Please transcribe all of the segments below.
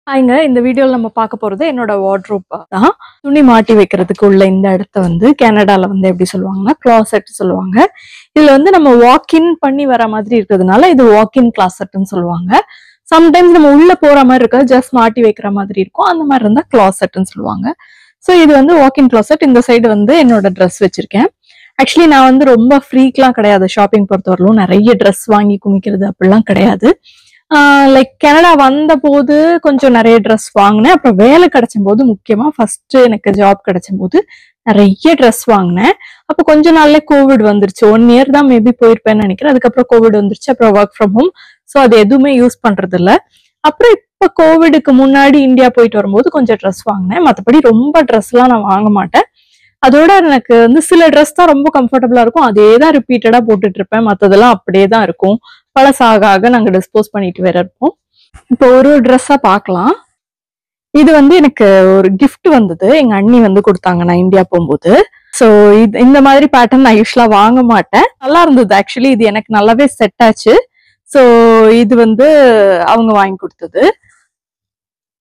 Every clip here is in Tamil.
ஹாய்ங்க, இந்த வீடியோல நம்ம பார்க்க போறது என்னோட வார்ட்ரோப் தான். துணி மாட்டி வைக்கிறதுக்கு உள்ள இந்த இடத்த வந்து கனடால வந்து எப்படி சொல்லுவாங்கன்னா கிளாசெட் சொல்லுவாங்க. இதுல வந்து நம்ம வாக்கின் பண்ணி வர மாதிரி இருக்கிறதுனால இது வாக்கின் கிளாசெட்னு சொல்லுவாங்க. சம்டைம்ஸ் நம்ம உள்ள போற மாதிரி இருக்க ஜஸ்ட் மாட்டி வைக்கிற மாதிரி இருக்கும். அந்த மாதிரி இருந்தா கிளாசெட்னு சொல்லுவாங்க. ஸோ இது வந்து வாக்கின் கிளாசெட். இந்த சைடு வந்து என்னோட ட்ரெஸ் வச்சிருக்கேன். ஆக்சுவலி நான் வந்து ரொம்ப ஃப்ரீக்லாம் கிடையாது. ஷாப்பிங் பொறுத்தவரையிலும் நிறைய ட்ரெஸ் வாங்கி குமிக்கிறது அப்படிலாம் கிடையாது. லைக் கனடா வந்த போது கொஞ்சம் நிறைய ட்ரெஸ் வாங்கினேன். அப்புறம் வேலை கிடைச்ச போது முக்கியமா ஃபர்ஸ்ட் எனக்கு ஜாப் கிடைச்ச போது நிறைய ட்ரெஸ் வாங்கினேன். அப்போ கொஞ்ச நாள்ல கோவிட் வந்துருச்சு. 1 இயர் தான் மேபி போயிருப்பேன்னு நினைக்கிறேன். அதுக்கப்புறம் கோவிட் வந்துருச்சு. அப்புறம் ஒர்க் ஃப்ரம் ஹோம். ஸோ அது எதுவுமே யூஸ் பண்றது இல்லை. அப்புறம் இப்ப கோவிடுக்கு முன்னாடி இந்தியா போயிட்டு வரும்போது கொஞ்சம் ட்ரெஸ் வாங்கினேன். மற்றபடி ரொம்ப ட்ரெஸ் எல்லாம் நான் வாங்க மாட்டேன். அதோட எனக்கு வந்து சில ட்ரெஸ் தான் ரொம்ப கம்ஃபர்டபுளா இருக்கும். அதே தான் ரிப்பீட்டடா போட்டுட்டு இருப்பேன். மற்றதெல்லாம் அப்படியே தான் இருக்கும். பழசாக ஆக நாங்க டிஸ்போஸ் பண்ணிட்டு வேற இருப்போம். இப்போ ஒரு ட்ரெஸ்ஸா பார்க்கலாம். இது வந்து எனக்கு ஒரு கிஃப்ட் வந்தது. எங்க அண்ணி வந்து கொடுத்தாங்க நான் இந்தியா போகும்போது. ஸோ இந்த மாதிரி பேட்டர்ன் நான் யூஸ்வலா வாங்க மாட்டேன். நல்லா இருந்தது. ஆக்சுவலி இது எனக்கு நல்லாவே செட் ஆச்சு. ஸோ இது வந்து அவங்க வாங்கி கொடுத்தது.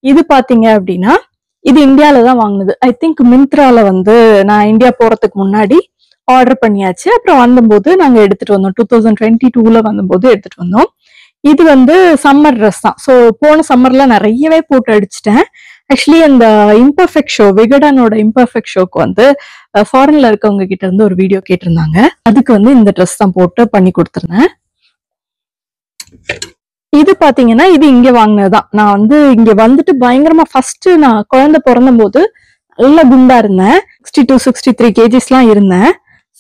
இது பாத்தீங்க அப்படின்னா இது இந்தியால தான் வாங்கினது. ஐ திங்க் மிந்த்ரால வந்து நான் இந்தியா போறதுக்கு முன்னாடி ஆர்டர் பண்ணியாச்சு. அப்புறம் வந்தபோது நாங்க எடுத்துட்டு வந்தோம். 2022ல வந்தபோது எடுத்துட்டு வந்தோம். இது வந்து சம்மர் ட்ரெஸ் தான். ஸோ போன சம்மர்ல நிறையவே போட்டு அடிச்சிட்டேன். ஆக்சுவலி அந்த இம்பர்ஃபெக்ட் ஷோ, விகடனோட இம்பர்ஃபெக்ட் ஷோக்கு வந்து ஃபாரின்ல இருக்கவங்க கிட்ட இருந்து ஒரு வீடியோ கேட்டிருந்தாங்க. அதுக்கு வந்து இந்த ட்ரெஸ் தான் போட்டு பண்ணி கொடுத்துருந்தேன். இது பாத்தீங்கன்னா இது இங்க வாங்கினதுதான். நான் வந்து இங்க வந்துட்டு பயங்கரமா ஃபர்ஸ்ட் நான் குழந்தை பிறந்த போது நல்ல குண்டா இருந்தேன். 62-63 kgs இருந்தேன்.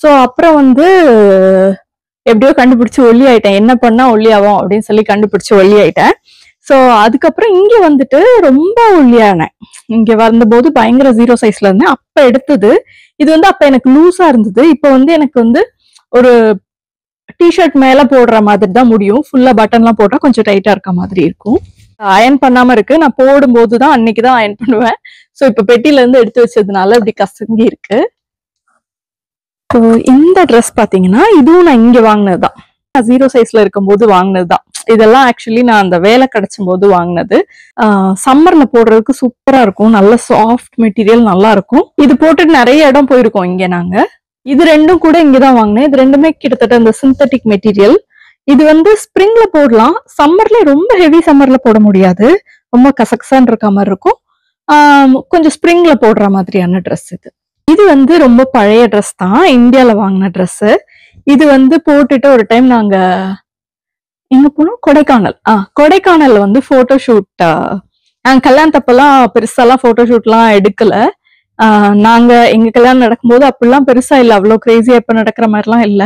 ஸோ அப்புறம் வந்து எப்படியோ கண்டுபிடிச்சு ஒல்லி ஆயிட்டேன். என்ன பண்ணா ஒல்லி ஆகும் அப்படின்னு சொல்லி கண்டுபிடிச்சு ஒல்லி ஆயிட்டேன். ஸோ அதுக்கப்புறம் இங்க வந்துட்டு ரொம்ப ஒல்லியானேன். இங்க வந்தபோது பயங்கர 0 சைஸ்ல இருந்தேன். அப்ப எடுத்தது இது வந்து அப்ப எனக்கு லூஸா இருந்தது. இப்ப வந்து எனக்கு வந்து ஒரு டிஷர்ட் மேல போடுற மாதிரி தான் முடியும். ஃபுல்லா பட்டன்லாம் போட்டா கொஞ்சம் டைட்டா இருக்க மாதிரி இருக்கும். அயன் பண்ணாம இருக்கு. நான் போடும்போதுதான் அன்னைக்குதான் அயன் பண்ணுவேன். ஸோ இப்ப பெட்டில இருந்து எடுத்து வச்சதுனால இப்படி கசங்கி இருக்கு. ஸோ இந்த ட்ரெஸ் பாத்தீங்கன்னா இதுவும் நான் இங்க வாங்கினதுதான். 0 சைஸ்ல இருக்கும்போது வாங்கினதுதான். இதெல்லாம் ஆக்சுவலி நான் அந்த வேலை கிடைச்சும் போது வாங்கினது. சம்மர்ல போடுறதுக்கு சூப்பரா இருக்கும். நல்ல சாஃப்ட் மெட்டீரியல் நல்லா இருக்கும். இது போட்டுட்டு நிறைய இடம் போயிருக்கோம் இங்க நாங்க. இது ரெண்டும் கூட இங்கதான் வாங்கினேன். இது ரெண்டுமே கிட்டத்தட்ட இந்த சிந்தட்டிக் மெட்டீரியல். இது வந்து ஸ்ப்ரிங்ல போடலாம். சம்மர்ல ரொம்ப ஹெவி சம்மர்ல போட முடியாது. ரொம்ப கசகசான் இருக்க மாதிரி இருக்கும். கொஞ்சம் ஸ்ப்ரிங்ல போடுற மாதிரியான ட்ரெஸ் இது. இது வந்து ரொம்ப பழைய ட்ரெஸ் தான். இந்தியால வாங்கின ட்ரெஸ். இது வந்து போட்டுட்டு ஒரு டைம் நாங்க எங்க போனோம், கொடைக்கானல். கொடைக்கானல்ல வந்து போட்டோ ஷூட். கல்யாணத்தப்பெல்லாம் பெருசாலாம் போட்டோ ஷூட்லாம் எடுக்கல. நாங்க எங்க கல்யாணம் நடக்கும்போது அப்படிலாம் பெருசா இல்ல. அவ்வளவு கிரேசியா இப்ப நடக்கிற மாதிரிலாம் இல்ல.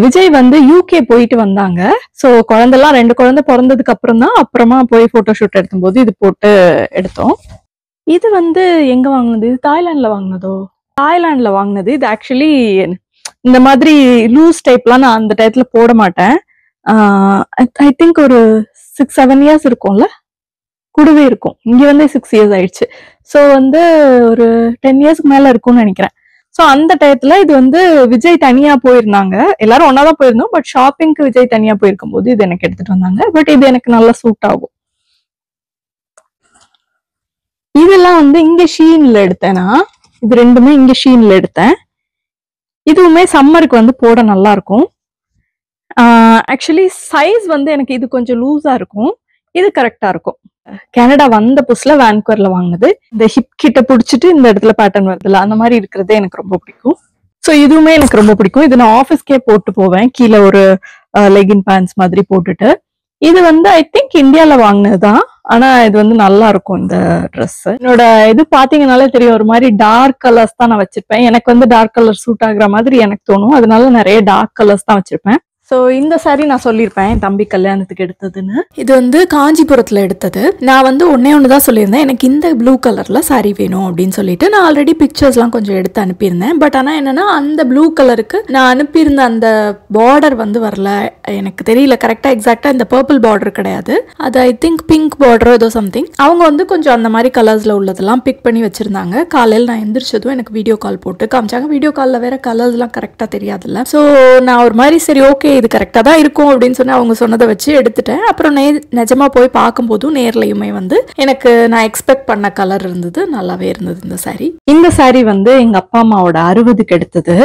விஜய் வந்து UK போயிட்டு வந்தாங்க. சோ குழந்தைலாம் 2 குழந்தை பிறந்ததுக்கு அப்புறம் தான் அப்புறமா போய் போட்டோ ஷூட் எடுக்கும்போது இது போட்டு எடுத்தோம். இது வந்து எங்க வாங்கினது? இது தாய்லாந்துல வாங்கினதோ? தாய்லாந்துல வாங்கினது. இது ஆக்சுவலி இந்த மாதிரி லூஸ் டைப்லாம் நான் அந்த டயத்துல போட மாட்டேன். ஐ திங்க் ஒரு 6-7 இயர்ஸ் இருக்கும்ல, கூடவே இருக்கும். இங்க வந்து 6 இயர்ஸ் ஆயிடுச்சு. ஸோ வந்து ஒரு 10 இயர்ஸ்க்கு மேல இருக்கும்னு நினைக்கிறேன். ஸோ அந்த டயத்துல இது வந்து விஜய் தனியா போயிருந்தாங்க. எல்லாரும் ஒன்னாதான் போயிருந்தோம். பட் ஷாப்பிங்க்கு விஜய் தனியா போயிருக்கும் போது இது எனக்கு எடுத்துட்டு வந்தாங்க. பட் இது எனக்கு நல்லா சூட் ஆகும். இதெல்லாம் வந்து இங்க ஷீன்ல எடுத்தேன்னா, இது ரெண்டுமே இங்க ஷீன்ல எடுத்தேன். இதுவுமே சம்மருக்கு வந்து போட நல்லா இருக்கும். ஆக்சுவலி சைஸ் வந்து எனக்கு இது கொஞ்சம் லூஸா இருக்கும். இது கரெக்டா இருக்கும். கனடா வந்த புதுசுல வான்கூவர்ல வாங்கினது. இந்த ஹிப் கிட்ட பிடிச்சிட்டு இந்த இடத்துல பேட்டர்ன் வருதுல, அந்த மாதிரி இருக்கிறதே எனக்கு ரொம்ப பிடிக்கும். ஸோ இதுவுமே எனக்கு ரொம்ப பிடிக்கும். இது நான் ஆஃபீஸ்க்கே போட்டு போவேன். கீழே ஒரு லெகின் பேண்ட்ஸ் மாதிரி போட்டுட்டு. இது வந்து ஐ திங்க் இந்தியால வாங்கினதுதான். ஆனா இது வந்து நல்லா இருக்கும் இந்த ட்ரெஸ். என்னோட இது பாத்தீங்கன்னாலே தெரியும். ஒரு மாதிரி டார்க் கலர்ஸ் தான் நான் வச்சிருப்பேன். எனக்கு வந்து டார்க் கலர் சூட் ஆகுற மாதிரி எனக்கு தோணும். அதனால நிறைய டார்க் கலர்ஸ் தான் வச்சிருப்பேன். ஸோ இந்த சாரி நான் சொல்லியிருப்பேன் என் தம்பி கல்யாணத்துக்கு எடுத்ததுன்னு. இது வந்து காஞ்சிபுரத்தில் எடுத்தது. நான் வந்து ஒன்று தான் சொல்லியிருந்தேன், எனக்கு இந்த ப்ளூ கலரில் சாரி வேணும் அப்படின்னு சொல்லிட்டு. நான் ஆல்ரெடி பிக்சர்ஸ்லாம் கொஞ்சம் எடுத்து அனுப்பியிருந்தேன். பட் ஆனால் என்னன்னா அந்த ப்ளூ கலருக்கு நான் அனுப்பியிருந்த அந்த பார்டர் வந்து வரல. எனக்கு தெரியல கரெக்டாக எக்ஸாக்டாக இந்த பர்பிள் பார்டர் கிடையாது. அது ஐ திங்க் பிங்க் பார்டரோ ஏதோ சம்திங். அவங்க வந்து கொஞ்சம் அந்த மாதிரி கலர்ஸில் உள்ளதெல்லாம் பிக் பண்ணி வச்சுருந்தாங்க. காலையில் நான் எந்திரிச்சதும் எனக்கு வீடியோ கால் போட்டு காமிச்சாங்க. வீடியோ காலில் வேற கலர்ஸ்லாம் கரெக்டாக தெரியாதுல்ல. ஸோ நான் ஒரு மாதிரி சரி ஓகே இது கரெக்டாக தான் இருக்கும் அப்படின்னு சொல்லி அவங்க சொன்னதை வச்சு எடுத்துட்டேன். அப்புறம் நிஜமாக போய் பார்க்கும்போதும் நேர்லையுமே வந்து எனக்கு நான் எக்ஸ்பெக்ட் பண்ண கலர் இருந்தது, நல்லாவே இருந்தது இந்த சாரீ. இந்த சாரீ வந்து எங்கள் அப்பா அம்மாவோட 60க்கு எடுத்தது.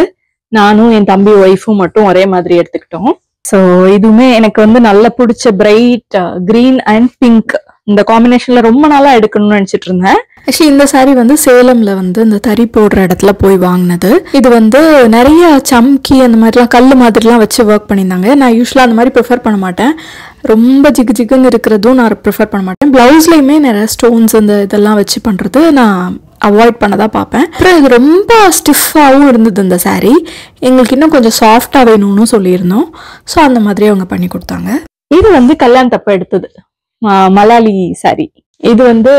நானும் என் தம்பி ஒய்ஃபும் மட்டும் ஒரே மாதிரி எடுத்துக்கிட்டோம். ஸோ இதுவுமே எனக்கு வந்து நல்லா பிடிச்ச பிரைட் கிரீன் அண்ட் பிங்க் இந்த காம்பினேஷன்ல ரொம்ப நாளா எடுக்கணும்னு நினைச்சிட்டு இருந்தேன். ஆக்சுவலி இந்த சாரீ வந்து சேலம்ல வந்து இந்த தறி போடுற இடத்துல போய் வாங்கினது. இது வந்து நிறைய சம்கி அந்த மாதிரிலாம் கல் மாதிரிலாம் வச்சு ஒர்க் பண்ணியிருந்தாங்க. நான் யூஸ்வலாக அந்த மாதிரி ப்ரிஃபர் பண்ண மாட்டேன். ரொம்ப ஜிகு ஜிகுன்னு இருக்கிறதும் நான் ப்ரிஃபர் பண்ண மாட்டேன். பிளவுஸ்லையுமே நிறைய ஸ்டோன்ஸ் இந்த இதெல்லாம் வச்சு பண்ணுறது நான் அவாய்ட் பண்ண தான் பார்ப்பேன். அப்புறம் இது ரொம்ப ஸ்டிஃபாகவும் இருந்தது இந்த சாரீ. எங்களுக்கு இன்னும் கொஞ்சம் சாஃப்டாக வேணும்னு சொல்லியிருந்தோம். ஸோ அந்த மாதிரி அவங்க பண்ணி கொடுத்தாங்க. இது வந்து கல்யாணத்தப்ப எடுத்தது மலாலி சாரீ. இது வந்து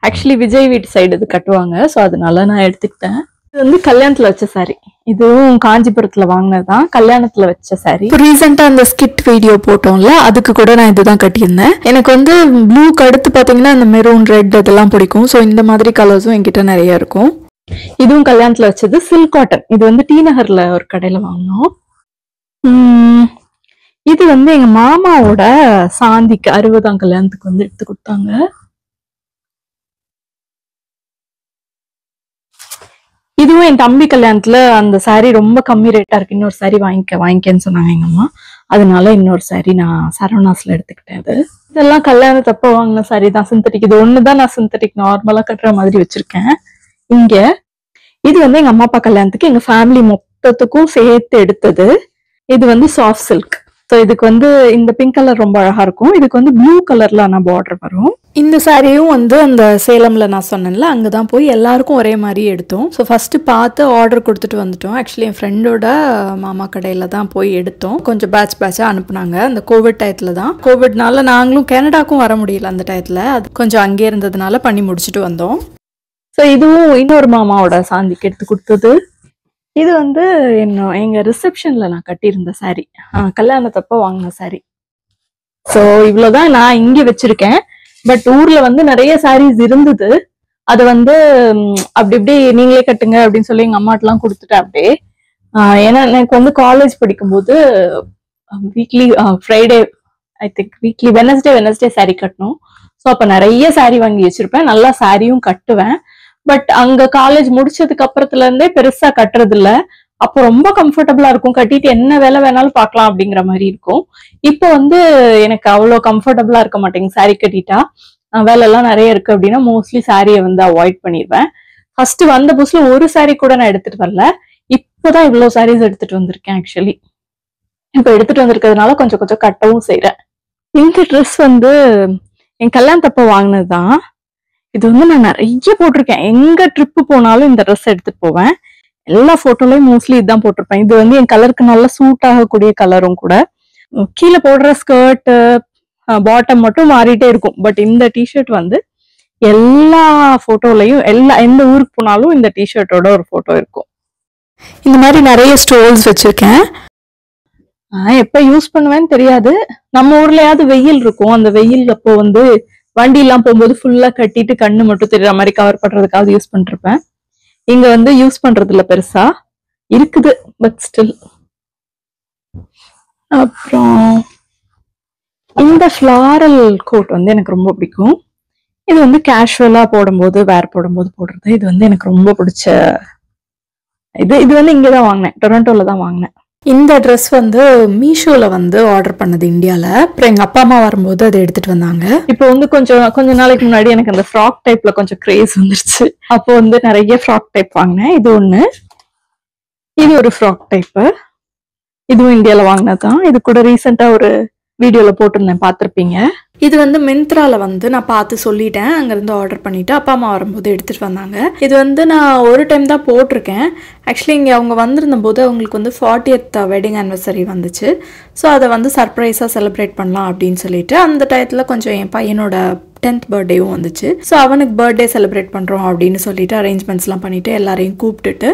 ஆக்சுவலி விஜய் வீட்டு சைடு இது கட்டுவாங்க. ஸோ அதனால நான் எடுத்துக்கிட்டேன். இது வந்து கல்யாணத்துல வச்ச சாரீ. இதுவும் காஞ்சிபுரத்துல வாங்கினதுதான், கல்யாணத்துல வச்ச சாரீ. ரீசெண்டா அந்த ஸ்கிட் வீடியோ போட்டோம்ல, அதுக்கு கூட நான் இதுதான் கட்டியிருந்தேன். எனக்கு வந்து ப்ளூக்கு அடுத்து பாத்தீங்கன்னா இந்த மெரூன் ரெட் அதெல்லாம் பிடிக்கும். ஸோ இந்த மாதிரி கலர்ஸும் என்கிட்ட நிறைய இருக்கும். இதுவும் கல்யாணத்துல வச்சது சில்க் காட்டன். இது வந்து டி நகர்ல ஒரு கடையில வாங்கினோம். இது வந்து எங்க மாமாவோட சாந்திக்கு 60ஆம் கல்யாணத்துக்கு வந்து எடுத்து கொடுத்தாங்க. இதுவும் என் தம்பி கல்யாணத்துல அந்த சாரீ ரொம்ப கம்மி ரேட்டா இருக்கு, இன்னொரு சாரீ வாங்கிக்கன்னு சொன்னாங்க எங்க அம்மா. அதனால இன்னொரு சாரீ நான் சரவணாஸ்ல எடுத்துக்கிட்டேன். அது இதெல்லாம் கல்யாணத்தப்ப வாங்கின சாரீ தான், சிந்தட்டிக். இது ஒண்ணுதான் நான் சிந்தட்டிக் நார்மலா கட்டுற மாதிரி வச்சிருக்கேன் இங்க. இது வந்து எங்க அம்மா அப்பா கல்யாணத்துக்கு எங்க ஃபேமிலி மொத்தத்துக்கும் சேர்த்து எடுத்தது. இது வந்து சாஃப்ட் சில்க். ஸோ இதுக்கு வந்து இந்த பிங்க் கலர் ரொம்ப அழகா இருக்கும். இதுக்கு வந்து ப்ளூ கலர்ல ஆனா பார்டர் வரும். இந்த சாரியும் வந்து அந்த சேலம்ல நான் சொன்னேன்ல, அங்கதான் போய் எல்லாருக்கும் ஒரே மாதிரி எடுத்தோம். ஸோ ஃபர்ஸ்ட் பார்த்து ஆர்டர் கொடுத்துட்டு வந்துட்டோம். ஆக்சுவலி என் ஃப்ரெண்டோட மாமா கடையில தான் போய் எடுத்தோம். கொஞ்சம் பேட்சா அனுப்புனாங்க. அந்த கோவிட் டயத்துல தான். கோவிட்னால நாங்களும் கனடாக்கும் வர முடியல அந்த டயத்துல. அது கொஞ்சம் அங்கே இருந்ததுனால பண்ணி முடிச்சுட்டு வந்தோம். ஸோ இதுவும் இன்னொரு மாமாவோட சாந்திக்கு எடுத்து கொடுத்தது. இது வந்து எங்க ரிசப்ஷன்ல நான் கட்டியிருந்த சாரீ, கல்யாணத்தப்ப வாங்கின சாரீ. ஸோ இவ்வளவுதான் நான் இங்க வச்சிருக்கேன். பட் ஊர்ல வந்து நிறைய சாரீஸ் இருந்தது. அது வந்து அப்படி இப்படி நீங்களே கட்டுங்க அப்படின்னு சொல்லி எங்க அம்மாட்டெல்லாம் கொடுத்துட்டேன் அப்படியே. ஏன்னா எனக்கு வந்து காலேஜ் படிக்கும்போது weekly Friday I think weekly Wednesday sari கட்டணும். ஸோ அப்ப நிறைய சாரீ வாங்கி வச்சிருப்பேன். நல்லா சாரியும் கட்டுவேன். பட் அங்க காலேஜ் முடிச்சதுக்கு அப்புறத்துல இருந்தே பெருசா கட்டுறது இல்ல. அப்போ ரொம்ப கம்ஃபர்டபுளா இருக்கும், கட்டிட்டு என்ன வேலை வேணாலும் பார்க்கலாம் அப்படிங்கிற மாதிரி இருக்கும். இப்போ வந்து எனக்கு அவ்வளோ கம்ஃபர்டபுளா இருக்க மாட்டேங்குது சாரீ கட்டிட்டா. வேலை எல்லாம் நிறைய இருக்கு அப்படின்னா மோஸ்ட்லி சாரியை வந்து அவாய்ட் பண்ணிடுவேன். ஃபர்ஸ்ட் வந்த புதுசுல ஒரு சாரீ கூட நான் எடுத்துட்டு வரல. இப்போதான் இவ்வளவு சாரீஸ் எடுத்துட்டு வந்திருக்கேன். ஆக்சுவலி இப்போ எடுத்துட்டு வந்திருக்கிறதுனால கொஞ்சம் கொஞ்சம் கட்டவும் செய்யறேன். இந்த ட்ரெஸ் வந்து என் கல்யாணத்தப்ப வாங்கினதுதான். இது வந்து நான் நிறைய போட்டிருக்கேன். எங்க ட்ரிப்பு போனாலும் இந்த ட்ரெஸ் எடுத்துட்டு போவேன். எல்லா போட்டோலயும் மோஸ்ட்லி இதுதான் போட்டிருப்பேன். இது வந்து என் கலருக்கு நல்லா சூட் ஆகக்கூடிய கலரும் கூட. கீழே போடுற ஸ்கர்ட் பாட்டம் மட்டும் மாறிட்டே இருக்கும். பட் இந்த டிஷர்ட் வந்து எல்லா போட்டோலையும் எந்த ஊருக்கு போனாலும் இந்த டிஷர்ட்டோட ஒரு போட்டோ இருக்கும். இந்த மாதிரி நிறைய ஸ்டோல்ஸ் வச்சிருக்கேன். எப்ப யூஸ் பண்ணுவேன்னு தெரியாது. நம்ம ஊர்லயாவது வெயில் இருக்கும். அந்த வெயில் அப்போ வந்து வண்டி எல்லாம் போகும்போது ஃபுல்லா கட்டிட்டு கண்ணு மட்டும் தெரியற மாதிரி கவர் பண்றதுக்காக யூஸ் பண்ணிருப்பேன். இங்க வந்து யூஸ் பண்றது இல்ல, பெருசா இருக்குது பட் ஸ்டில். அப்புறம் இந்த ஃபிளாரல் கோட் வந்து எனக்கு ரொம்ப பிடிக்கும். இது வந்து கேஷுவலா போடும்போது போடுறது. இது வந்து எனக்கு ரொம்ப பிடிச்ச இது வந்து இங்கதான் வாங்கினேன், டொரண்டோல தான் வாங்கினேன். இந்த ட்ரெஸ் வந்து மீஷோல வந்து ஆர்டர் பண்ணது இந்தியால. அப்புறம் எங்க அப்பா அம்மா வரும்போது அதை எடுத்துட்டு வந்தாங்க. இப்போ வந்து கொஞ்ச நாளைக்கு முன்னாடி எனக்கு அந்த ஃப்ராக் டைப்ல கொஞ்சம் கிரேஸ் வந்துருச்சு. அப்போ வந்து நிறைய ஃப்ராக் டைப் வாங்கினேன். இது ஒண்ணு, இது ஒரு ஃப்ராக் டைப். இதுவும் இந்தியால வாங்கினதுதான். இது கூட ரீசெண்டா ஒரு வீடியோல போட்டிருந்தேன், பார்த்திருப்பீங்க. இது வந்து மிந்த்ரால வந்து நான் பார்த்து சொல்லிட்டேன், அங்கேருந்து ஆர்டர் பண்ணிவிட்டு அப்பா அம்மா வரும்போது எடுத்துகிட்டு வந்தாங்க. இது வந்து நான் ஒரு டைம் தான் போட்டிருக்கேன். ஆக்சுவலி இங்கே அவங்க வந்திருந்த போது அவங்களுக்கு வந்து 40th வெட்டிங் ஆனிவர்சரி வந்துச்சு. ஸோ அதை வந்து சர்ப்ரைஸாக செலிப்ரேட் பண்ணலாம் அப்படின்னு சொல்லிட்டு அந்த டயத்தில் கொஞ்சம் என் பையனோட 10th பர்த்டேவும் வந்துச்சு. ஸோ அவனுக்கு பர்த்டே செலிப்ரேட் பண்ணுறோம் அப்படின்னு சொல்லிட்டு அரேஞ்ச்மெண்ட்ஸ்லாம் பண்ணிவிட்டு எல்லாரையும் கூப்பிட்டுட்டு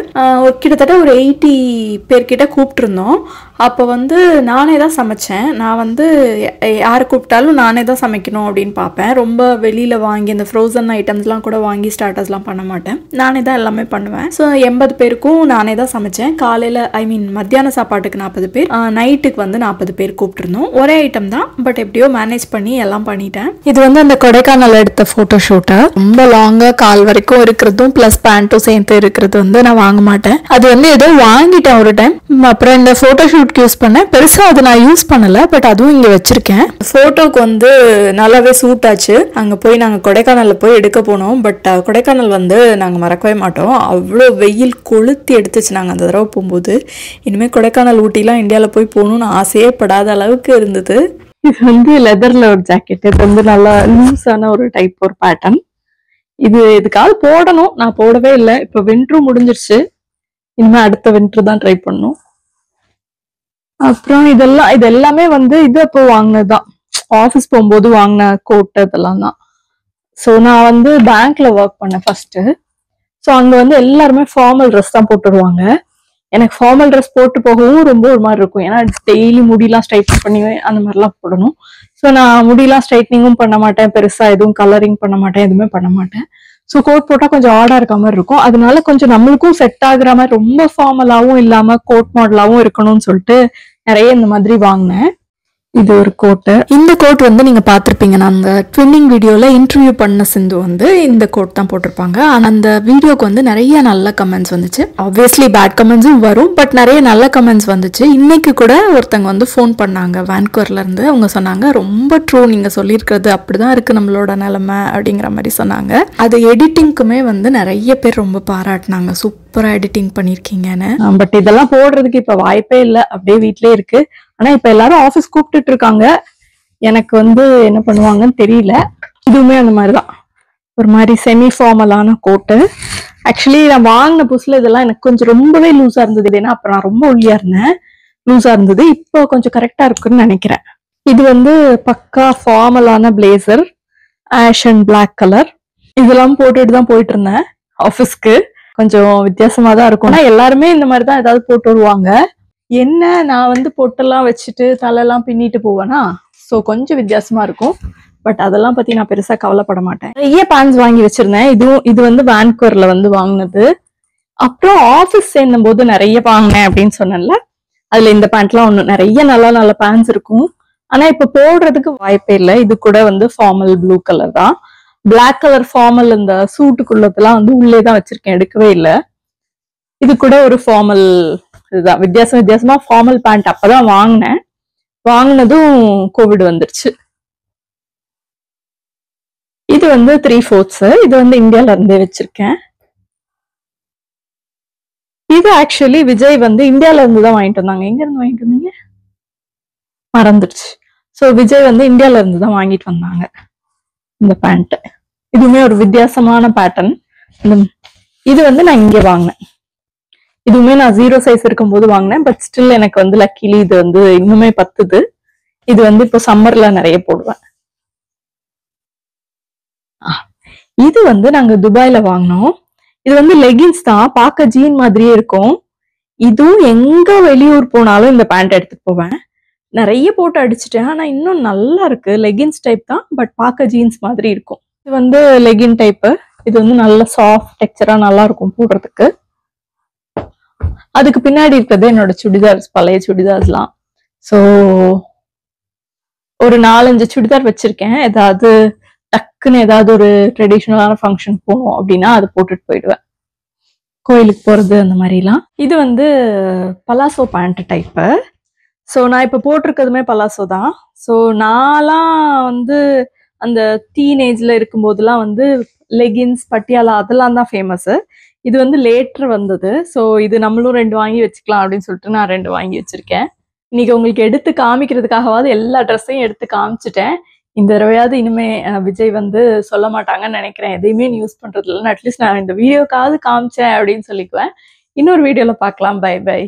கிட்டத்தட்ட ஒரு 80 பேர்கிட்ட கூப்பிட்டுருந்தோம். அப்போ வந்து நானே தான் சமைச்சேன். நான் வந்து யாரை கூப்பிட்டாலும் நானே தான் சமைக்கணும் அப்படின்னு பார்ப்பேன். ரொம்ப வெளியில் வாங்கி அந்த ஃப்ரோசன் ஐட்டம்ஸ்லாம் கூட வாங்கி ஸ்டார்டர்ஸ்லாம் பண்ண மாட்டேன். நானே தான் எல்லாமே பண்ணுவேன். ஸோ 80 பேருக்கும் நானே தான் சமைச்சேன். காலையில் மத்தியான சாப்பாட்டுக்கு 40 பேர், நைட்டுக்கு வந்து 40 பேர் கூப்பிட்டுருந்தோம். ஒரே ஐட்டம் தான், பட் எப்படியோ மேனேஜ் பண்ணி எல்லாம் பண்ணிட்டேன். இது வந்து அந்த கொடைக்கானல் எடுத்த ஃபோட்டோ ஷூட்டு. ரொம்ப லாங்காக கால் வரைக்கும் இருக்கிறதும் ப்ளஸ் பேண்ட்டும் சேர்த்து இருக்கிறது வந்து நான் வாங்க மாட்டேன். அது வந்து ஏதோ வாங்கிட்டேன் ஒரு டைம். அப்புறம் இந்த ஃபோட்டோ ஷூட் யூஸ் பண்ணேன். பெருசா அதை நான் யூஸ் பண்ணல, பட் அதுவும் இங்க வச்சிருக்கேன். போட்டோக்கு வந்து நல்லாவே சூட் ஆச்சு. அங்க போய் நாங்க கொடைக்கானல்ல போய் எடுக்க போனோம். பட் கொடைக்கானல் வந்து நாங்க மறக்கவே மாட்டோம். அவ்வளோ வெயில் கொளுத்தி எடுத்துச்சு நாங்க அந்த தடவை போகும்போது. இனிமே கொடைக்கானல் ஊட்டிலாம் இந்தியாவில் போய் போகணும்னு ஆசையே படாத அளவுக்கு இருந்தது. இது வந்து லெதர்ல ஒரு ஜாக்கெட். இது வந்து நல்லா லூஸான ஒரு டைப் ஒரு பேட்டர்ன். இது இதுக்காக போடணும், நான் போடவே இல்லை. இப்போ வின்டரும் முடிஞ்சிருச்சு. இனிமே அடுத்த வின்டர் தான் ட்ரை பண்ணும். அப்புறம் இது எல்லாமே வந்து இது அப்போ வாங்கினதுதான், ஆஃபீஸ் போகும்போது வாங்கின கோட் இதெல்லாம் தான். ஸோ நான் வந்து பேங்க்ல ஒர்க் பண்ணேன் ஃபர்ஸ்ட். ஸோ அங்க வந்து எல்லாருமே ஃபார்மல் ட்ரெஸ் தான் போட்டுருவாங்க. எனக்கு ஃபார்மல் ட்ரெஸ் போட்டு போகவும் ரொம்ப ஒரு மாதிரி இருக்கும். ஏன்னா டெய்லி முடியெல்லாம் ஸ்ட்ரைட்னிங் பண்ணி அந்த மாதிரிலாம் போடணும். ஸோ நான் முடியெல்லாம் ஸ்ட்ரைட்னிங்கும் பண்ண மாட்டேன், பெருசா எதுவும் கலரிங் பண்ண மாட்டேன், எதுவுமே பண்ண மாட்டேன். ஸோ கோட் போட்டால் கொஞ்சம் ஆடா இருக்க மாதிரி இருக்கும். அதனால கொஞ்சம் நம்மளுக்கும் செட் ஆகுற மாதிரி ரொம்ப ஃபார்மலாகவும் இல்லாம கோட் மாடலாகவும் இருக்கணும்னு சொல்லிட்டு நிறைய இந்த மாதிரி வாங்கினேன். இது ஒரு கோட்டு. இந்த கோட் வந்து நீங்க பார்த்திருப்பீங்க. நான் அந்த ட்வின்னிங் வீடியோல இன்டர்வியூ பண்ண சிந்து வந்து இந்த கோட் தான் போட்டிருப்பாங்க. அந்த வீடியோக்கு வந்து நிறைய நல்ல கமெண்ட்ஸ் வந்துச்சு. ஆப்வியஸ்லி பேட் கமெண்ட்ஸும் வரும், பட் நிறைய நல்ல கமெண்ட்ஸ் வந்துச்சு. இன்னைக்கு கூட ஒருத்தங்க வந்து ஃபோன் பண்ணாங்க வான்கூவர்ல இருந்து. அவங்க சொன்னாங்க, ரொம்ப ட்ரூ, நீங்க சொல்லியிருக்கிறது அப்படிதான் இருக்கு நம்மளோட நிலைமை அப்படிங்கிற மாதிரி சொன்னாங்க. அது எடிட்டிங்க்குமே வந்து நிறைய பேர் ரொம்ப பாராட்டினாங்க, சூப்பரா எடிட்டிங் பண்ணிருக்கீங்கன்னு. பட் இதெல்லாம் போடுறதுக்கு இப்ப வாய்ப்பே இல்லை, அப்படியே வீட்லயே இருக்கு. ஆனா இப்ப எல்லாரும் ஆபீஸ் கூப்பிட்டுட்டு இருக்காங்க. எனக்கு வந்து என்ன பண்ணுவாங்கன்னு தெரியல. இதுவுமே அந்த மாதிரிதான் ஒரு மாதிரி செமி ஃபார்மலான கோட்டு. ஆக்சுவலி நான் வாங்கின புதுசுல இதெல்லாம் எனக்கு கொஞ்சம் ரொம்பவே லூஸா இருந்தது. ஏன்னா அப்ப நான் ரொம்ப ஒல்லியா இருந்தேன், லூஸா இருந்தது. இப்போ கொஞ்சம் கரெக்டா இருக்குன்னு நினைக்கிறேன். இது வந்து பக்கா ஃபார்மலான blazer, ash and black colour. இதெல்லாம் போட்டுட்டு தான் போயிட்டு இருந்தேன் ஆபீஸ்க்கு. கொஞ்சம் வித்தியாசமா தான் இருக்கும். ஆனா எல்லாருமே இந்த மாதிரிதான் ஏதாவது போட்டு வருவாங்க. என்ன, நான் வந்து பொட்டெல்லாம் வச்சுட்டு தலையெல்லாம் பின்னிட்டு போவேனா, ஸோ கொஞ்சம் வித்தியாசமா இருக்கும். பட் அதெல்லாம் பத்தி நான் பெருசா கவலைப்பட மாட்டேன். நிறைய பேண்ட்ஸ் வாங்கி வச்சிருந்தேன். இது வந்து வான்கூவர்ல வந்து வாங்கினது. அப்புறம் ஆஃபீஸ் சேர்ந்தும் போது நிறைய வாங்கினேன் அப்படின்னு சொன்னேன்ல, அதுல இந்த பேண்ட்லாம் ஒண்ணு. நிறைய நல்ல பேண்ட்ஸ் இருக்கும், ஆனா இப்ப போடுறதுக்கு வாய்ப்பே இல்லை. இது கூட வந்து ஃபார்மல் ப்ளூ கலர் தான். பிளாக் கலர் ஃபார்மல் இந்த சூட்டுக்குள்ளதெல்லாம் வந்து உள்ளேதான் வச்சிருக்கேன், எடுக்கவே இல்லை. இது கூட ஒரு ஃபார்மல் இதுதான். வித்தியாசமா ஃபார்மல் பேண்ட் அப்பதான் வாங்கினேன். வாங்கினதும் கோவிட் வந்துருச்சு. இது வந்து 3/4. இது வந்து இந்தியால இருந்தே வச்சிருக்கேன். இது ஆக்சுவலி விஜய் வந்து இந்தியால இருந்து தான் வாங்கிட்டு வந்தாங்க. எங்க இருந்து வாங்கிட்டு வந்தீங்க மறந்துடுச்சு. ஸோ விஜய் வந்து இந்தியால இருந்து தான் வாங்கிட்டு வந்தாங்க இந்த பேண்ட். இதுவுமே ஒரு வித்தியாசமான பேட்டர்ன். இது வந்து நான் இங்கே வாங்கினேன். இதுவுமே நான் 0 சைஸ் இருக்கும்போது வாங்கினேன். பட் ஸ்டில் எனக்கு வந்து லக்கிலி இது வந்து இன்னுமே பத்துது. இது வந்து இப்போ சம்மர்ல நிறைய போடுவேன். இது வந்து நாங்க துபாயில வாங்கினோம். இது வந்து லெகின்ஸ் தான், பார்க்க ஜீன் மாதிரியே இருக்கும். இதுவும் எங்க வெளியூர் போனாலும் இந்த பேண்ட் எடுத்துட்டு போவேன். நிறைய போட்டு அடிச்சுட்டேன், ஆனா இன்னும் நல்லா இருக்கு. லெகின்ஸ் டைப் தான், பட் பார்க்க ஜீன்ஸ் மாதிரி இருக்கும். இது வந்து லெகின் டைப்பு. இது வந்து நல்ல சாஃப்ட் டெக்ஸ்சரா நல்லா இருக்கும் போடுறதுக்கு. அதுக்கு பின்னாடி இருக்கிறது என்னோட சுடிதார்ஸ், பழைய சுடிதார்ஸ்லாம். ஸோ ஒரு 4-5 சுடிதார் வச்சிருக்கேன். ஏதாவது டக்குன்னு ஏதாவது ஒரு ட்ரெடிஷ்னலான ஃபங்க்ஷன் போகணும் அப்படின்னா அது போட்டுட்டு போயிடுவேன், கோயிலுக்கு போறது அந்த மாதிரிலாம். இது வந்து பலாசோ பேண்ட் டைப்பு. ஸோ நான் இப்போ போட்டிருக்கிறதுமே பலாசோ தான். ஸோ நான்லாம் வந்து அந்த டீனேஜ்ல இருக்கும்போதெல்லாம் வந்து லெகின்ஸ், பட்டியாலா அதெல்லாம் தான் ஃபேமஸ். இது வந்து லேட்டர் வந்தது. ஸோ இது நம்மளும் 2 வாங்கி வச்சுக்கலாம் அப்படின்னு சொல்லிட்டு நான் 2 வாங்கி வச்சிருக்கேன். இன்னைக்கு உங்களுக்கு எடுத்து காமிக்கிறதுக்காகவாது எல்லா ட்ரெஸ்ஸையும் எடுத்து காமிச்சிட்டேன். இந்த தடவையாவது இனிமே விஜய் வந்து சொல்ல மாட்டாங்கன்னு நினைக்கிறேன், எதையுமே யூஸ் பண்றது இல்லைன்னு. அட்லீஸ்ட் நான் இந்த வீடியோக்காவது காமிச்சேன் அப்படின்னு சொல்லிக்குவேன். இன்னொரு வீடியோல பார்க்கலாம். Bye by.